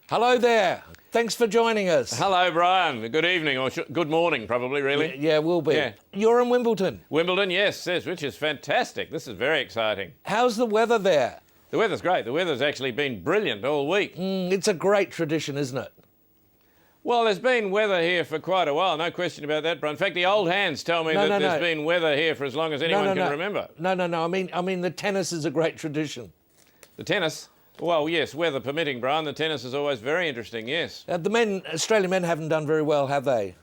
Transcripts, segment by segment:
Hello there. Thanks for joining us. Hello, Brian. Good evening, or good morning, probably, really. Yeah, will be. Yeah. You're in Wimbledon. Wimbledon, yes, which is fantastic. This is very exciting. How's the weather there? The weather's great. The weather's actually been brilliant all week. It's a great tradition, isn't it? Well, there's been weather here for quite a while, no question about that, Brian. In fact, the old hands tell me that there's been weather here for as long as anyone can remember. No. I mean, the tennis is a great tradition. The tennis? Well, yes, weather permitting, Brian. The tennis is always very interesting, yes. The Australian men haven't done very well, have they?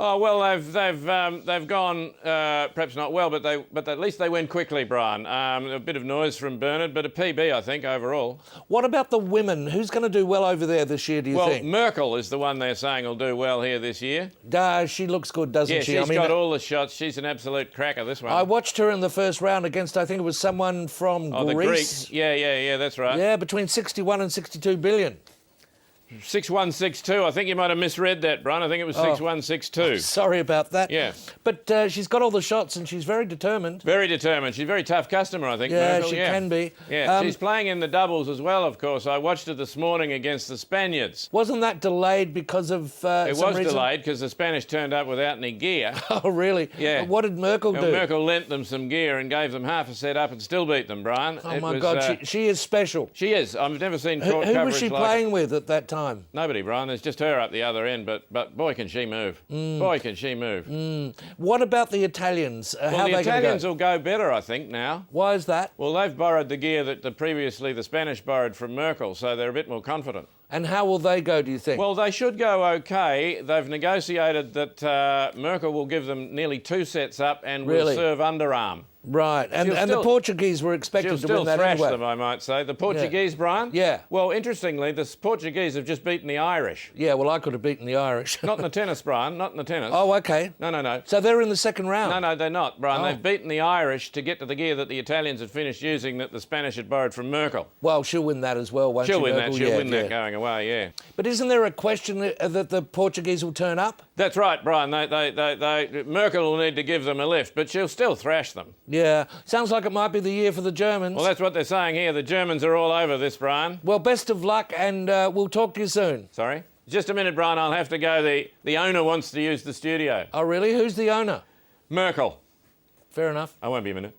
Oh, well, they've gone, perhaps not well, but at least they went quickly, Brian. A bit of noise from Bernard, but a PB, I think, overall. What about the women? Who's going to do well over there this year, do you think? Well, Merkel is the one they're saying will do well here this year. She looks good, doesn't she? Yeah, she's got all the shots. She's an absolute cracker, this one. I watched her in the first round against, I think it was someone from Greece. The Greeks. Yeah, that's right. Yeah, between 61 and 62 billion. 6162. I think you might have misread that, Brian. I think it was 6162. Sorry about that. Yeah. But she's got all the shots and she's very determined. Very determined. She's a very tough customer, I think, Yeah, Merkel. she can be. Yeah, she's playing in the doubles as well, of course. I watched her this morning against the Spaniards. Wasn't that delayed because of It some was reason? delayed because the Spanish turned up without any gear. Oh, really? Yeah. What did Merkel do? Merkel lent them some gear and gave them half a set up and still beat them, Brian. Oh, my God, she is special. She is. I've never seen court Who coverage was she like playing with at that time? Nobody, Brian. There's just her up the other end, but boy, can she move. Boy, can she move. What about the Italians? How Well, are the they Italians go? will go better, I think, now. Why is that? Well, they've borrowed the gear that previously the Spanish borrowed from Merkel, so they're a bit more confident. And how will they go, do you think? Well, they should go okay. They've negotiated that Merkel will give them nearly 2 sets up and will serve underarm. Right, and the Portuguese were expected to win that thrash anyway. them, I might say. The Portuguese, Brian? Yeah. Well, interestingly, the Portuguese have just beaten the Irish. Yeah, well, I could have beaten the Irish. Not in the tennis, Brian, not in the tennis. Oh, OK. No. So they're in the second round? No, they're not, Brian. They've beaten the Irish to get to the gear that the Italians had finished using that the Spanish had borrowed from Merkel. Well, she'll win that as well, won't she? She'll win that. She'll win yeah. that going away, yeah. But isn't there a question that the Portuguese will turn up? That's right, Brian. Merkel will need to give them a lift, but she'll still thrash them. Yeah. Sounds like it might be the year for the Germans. Well, that's what they're saying here. The Germans are all over this, Brian. Well, best of luck, and we'll talk to you soon. Sorry? Just a minute, Brian. I'll have to go. The owner wants to use the studio. Oh, really? Who's the owner? Merkel. Fair enough. I won't be a minute.